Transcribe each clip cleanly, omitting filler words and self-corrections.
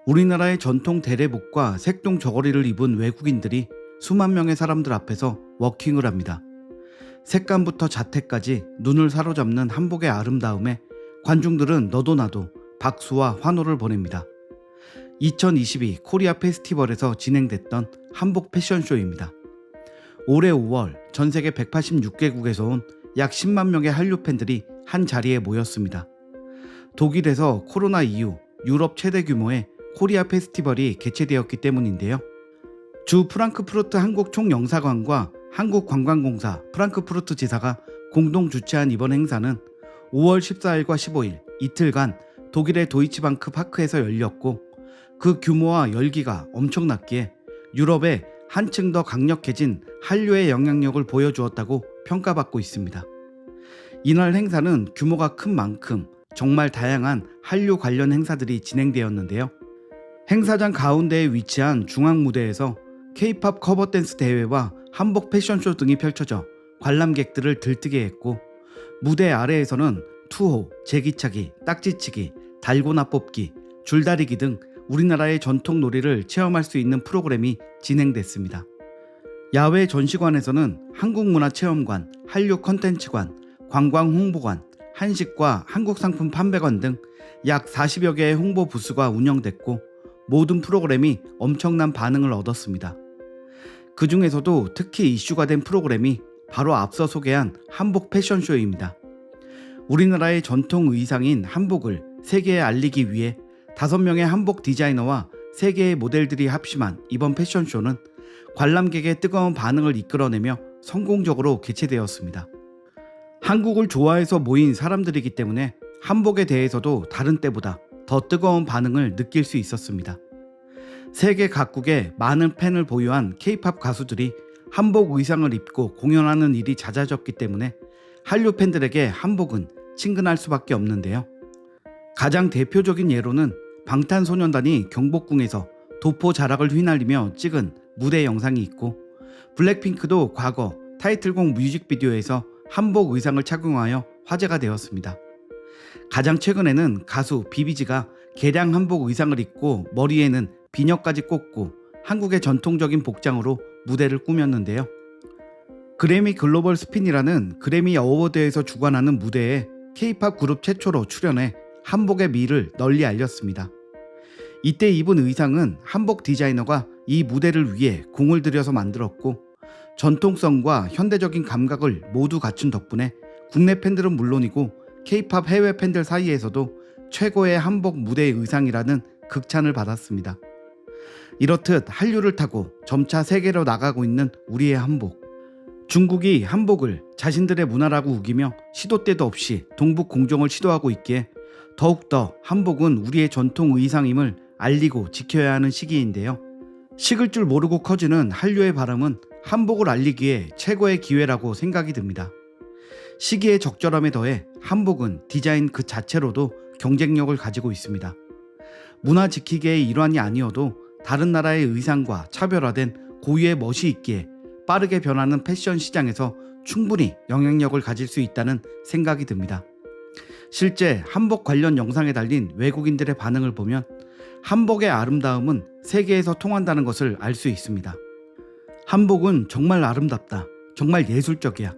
우리나라의 전통 대례복과 색동 저고리를 입은 외국인들이 수만 명의 사람들 앞에서 워킹을 합니다. 색감부터 자태까지 눈을 사로잡는 한복의 아름다움에 관중들은 너도 나도 박수와 환호를 보냅니다. 2022 코리아 페스티벌에서 진행됐던 한복 패션쇼입니다. 올해 5월 전 세계 186개국에서 온 약 10만 명의 한류 팬들이 한 자리에 모였습니다. 독일에서 코로나 이후 유럽 최대 규모의 코리아 페스티벌이 개최되었기 때문인데요. 주 프랑크푸르트 한국 총영사관과 한국관광공사 프랑크푸르트 지사가 공동 주최한 이번 행사는 5월 14일과 15일 이틀간 독일의 도이치방크 파크에서 열렸고, 그 규모와 열기가 엄청났기에 유럽에 한층 더 강력해진 한류의 영향력을 보여주었다고 평가받고 있습니다. 이날 행사는 규모가 큰 만큼 정말 다양한 한류 관련 행사들이 진행되었는데요. 행사장 가운데에 위치한 중앙 무대에서 K-팝 커버 댄스 대회와 한복 패션쇼 등이 펼쳐져 관람객들을 들뜨게 했고, 무대 아래에서는 투호, 제기차기, 딱지치기, 달고나 뽑기, 줄다리기 등 우리나라의 전통 놀이를 체험할 수 있는 프로그램이 진행됐습니다. 야외 전시관에서는 한국문화체험관, 한류 컨텐츠관, 관광홍보관, 한식과 한국상품 판매관 등 약 40여 개의 홍보 부스가 운영됐고, 모든 프로그램이 엄청난 반응을 얻었습니다. 그 중에서도 특히 이슈가 된 프로그램이 바로 앞서 소개한 한복 패션쇼입니다. 우리나라의 전통 의상인 한복을 세계에 알리기 위해 5명의 한복 디자이너와 3개의 모델들이 합심한 이번 패션쇼는 관람객의 뜨거운 반응을 이끌어내며 성공적으로 개최되었습니다. 한국을 좋아해서 모인 사람들이기 때문에 한복에 대해서도 다른 때보다 더 뜨거운 반응을 느낄 수 있었습니다. 세계 각국의 많은 팬을 보유한 K-팝 가수들이 한복 의상을 입고 공연하는 일이 잦아졌기 때문에 한류 팬들에게 한복은 친근할 수밖에 없는데요. 가장 대표적인 예로는 방탄소년단이 경복궁에서 도포 자락을 휘날리며 찍은 무대 영상이 있고, 블랙핑크도 과거 타이틀곡 뮤직비디오에서 한복 의상을 착용하여 화제가 되었습니다. 가장 최근에는 가수 비비지가 개량 한복 의상을 입고 머리에는 비녀까지 꽂고 한국의 전통적인 복장으로 무대를 꾸몄는데요. 그래미 글로벌 스핀이라는 그래미 어워드에서 주관하는 무대에 K-팝 그룹 최초로 출연해 한복의 미를 널리 알렸습니다. 이때 입은 의상은 한복 디자이너가 이 무대를 위해 공을 들여서 만들었고, 전통성과 현대적인 감각을 모두 갖춘 덕분에 국내 팬들은 물론이고 K-팝 해외 팬들 사이에서도 최고의 한복 무대 의상이라는 극찬을 받았습니다. 이렇듯 한류를 타고 점차 세계로 나가고 있는 우리의 한복. 중국이 한복을 자신들의 문화라고 우기며 시도 때도 없이 동북 공정을 시도하고 있기에 더욱더 한복은 우리의 전통 의상임을 알리고 지켜야 하는 시기인데요. 식을 줄 모르고 커지는 한류의 바람은 한복을 알리기에 최고의 기회라고 생각이 듭니다. 시기의 적절함에 더해 한복은 디자인 그 자체로도 경쟁력을 가지고 있습니다. 문화 지키기의 일환이 아니어도 다른 나라의 의상과 차별화된 고유의 멋이 있기에 빠르게 변하는 패션 시장에서 충분히 영향력을 가질 수 있다는 생각이 듭니다. 실제 한복 관련 영상에 달린 외국인들의 반응을 보면 한복의 아름다움은 세계에서 통한다는 것을 알 수 있습니다. 한복은 정말 아름답다. 정말 예술적이야.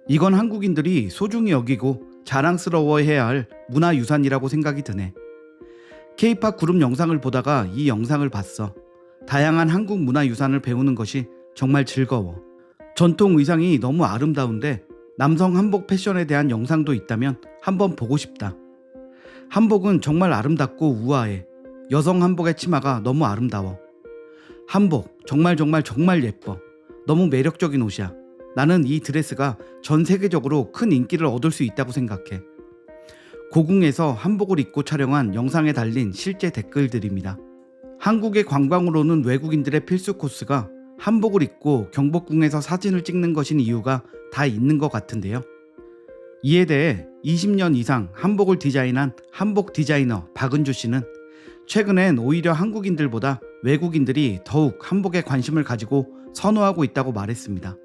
이건 한국인들이 소중히 여기고 자랑스러워해야 할 문화유산이라고 생각이 드네. K-팝 그룹 영상을 보다가 이 영상을 봤어. 다양한 한국 문화유산을 배우는 것이 정말 즐거워. 전통 의상이 너무 아름다운데 남성 한복 패션에 대한 영상도 있다면 한번 보고 싶다. 한복은 정말 아름답고 우아해. 여성 한복의 치마가 너무 아름다워. 한복 정말 예뻐. 너무 매력적인 옷이야. 나는 이 드레스가 전 세계적으로 큰 인기를 얻을 수 있다고 생각해. 고궁에서 한복을 입고 촬영한 영상에 달린 실제 댓글들입니다. 한국의 관광으로는 외국인들의 필수 코스가 한복을 입고 경복궁에서 사진을 찍는 것인 이유가 다 있는 것 같은데요. 이에 대해 20년 이상 한복을 디자인한 한복 디자이너 박은주 씨는 최근엔 오히려 한국인들보다 외국인들이 더욱 한복에 관심을 가지고 선호하고 있다고 말했습니다.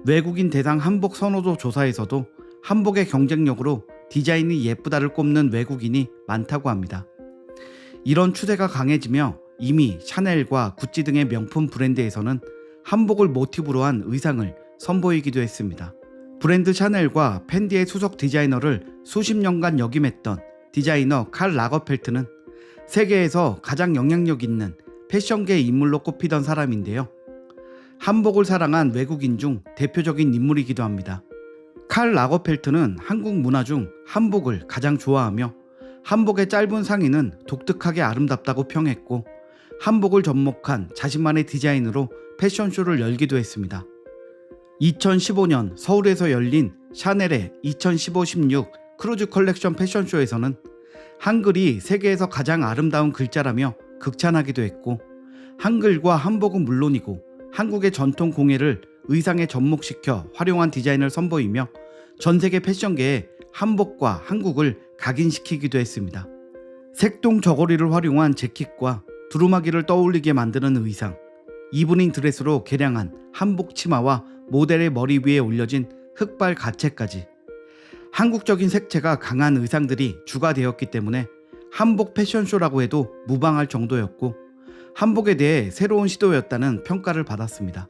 외국인 대상 한복 선호도 조사에서도 한복의 경쟁력으로 디자인이 예쁘다를 꼽는 외국인이 많다고 합니다. 이런 추세가 강해지며 이미 샤넬과 구찌 등의 명품 브랜드에서는 한복을 모티브로 한 의상을 선보이기도 했습니다. 브랜드 샤넬과 펜디의 수석 디자이너를 수십 년간 역임했던 디자이너 칼 라거펠트는 세계에서 가장 영향력 있는 패션계 인물로 꼽히던 사람인데요. 한복을 사랑한 외국인 중 대표적인 인물이기도 합니다. 칼 라거펠트는 한국 문화 중 한복을 가장 좋아하며 한복의 짧은 상의는 독특하게 아름답다고 평했고 한복을 접목한 자신만의 디자인으로 패션쇼를 열기도 했습니다. 2015년 서울에서 열린 샤넬의 2015-16 크루즈 컬렉션 패션쇼에서는 한글이 세계에서 가장 아름다운 글자라며 극찬하기도 했고 한글과 한복은 물론이고 한국의 전통 공예를 의상에 접목시켜 활용한 디자인을 선보이며 전 세계 패션계에 한복과 한국을 각인시키기도 했습니다. 색동 저고리를 활용한 재킷과 두루마기를 떠올리게 만드는 의상, 이브닝 드레스로 개량한 한복 치마와 모델의 머리 위에 올려진 흑발 가채까지 한국적인 색채가 강한 의상들이 주가 되었기 때문에 한복 패션쇼라고 해도 무방할 정도였고 한복에 대해 새로운 시도였다는 평가를 받았습니다.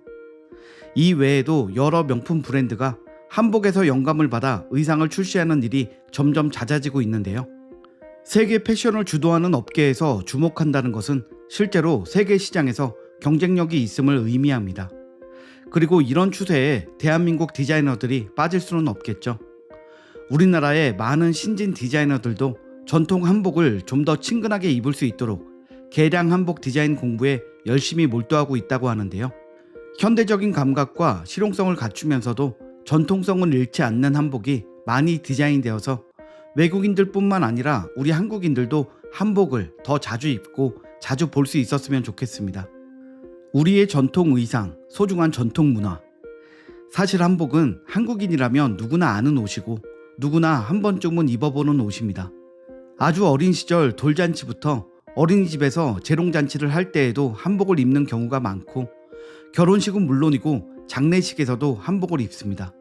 이 외에도 여러 명품 브랜드가 한복에서 영감을 받아 의상을 출시하는 일이 점점 잦아지고 있는데요. 세계 패션을 주도하는 업계에서 주목한다는 것은 실제로 세계 시장에서 경쟁력이 있음을 의미합니다. 그리고 이런 추세에 대한민국 디자이너들이 빠질 수는 없겠죠. 우리나라의 많은 신진 디자이너들도 전통 한복을 좀 더 친근하게 입을 수 있도록 개량 한복 디자인 공부에 열심히 몰두하고 있다고 하는데요. 현대적인 감각과 실용성을 갖추면서도 전통성을 잃지 않는 한복이 많이 디자인되어서 외국인들뿐만 아니라 우리 한국인들도 한복을 더 자주 입고 자주 볼 수 있었으면 좋겠습니다. 우리의 전통 의상, 소중한 전통 문화. 사실 한복은 한국인이라면 누구나 아는 옷이고 누구나 한 번쯤은 입어보는 옷입니다. 아주 어린 시절 돌잔치부터 어린이집에서 재롱잔치를 할 때에도 한복을 입는 경우가 많고 결혼식은 물론이고 장례식에서도 한복을 입습니다.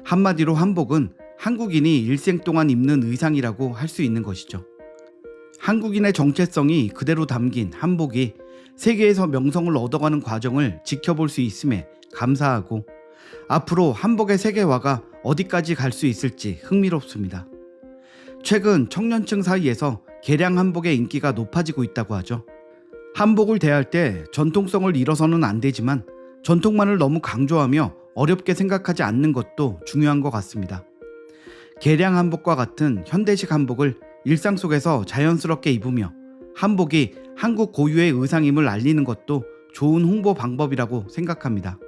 한마디로 한복은 한국인이 일생 동안 입는 의상이라고 할 수 있는 것이죠. 한국인의 정체성이 그대로 담긴 한복이 세계에서 명성을 얻어가는 과정을 지켜볼 수 있음에 감사하고 앞으로 한복의 세계화가 어디까지 갈 수 있을지 흥미롭습니다. 최근 청년층 사이에서 개량 한복의 인기가 높아지고 있다고 하죠. 한복을 대할 때 전통성을 잃어서는 안 되지만 전통만을 너무 강조하며 어렵게 생각하지 않는 것도 중요한 것 같습니다. 개량 한복과 같은 현대식 한복을 일상 속에서 자연스럽게 입으며 한복이 한국 고유의 의상임을 알리는 것도 좋은 홍보 방법이라고 생각합니다.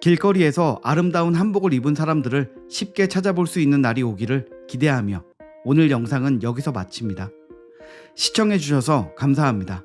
길거리에서 아름다운 한복을 입은 사람들을 쉽게 찾아볼 수 있는 날이 오기를 기대하며 오늘 영상은 여기서 마칩니다. 시청해주셔서 감사합니다.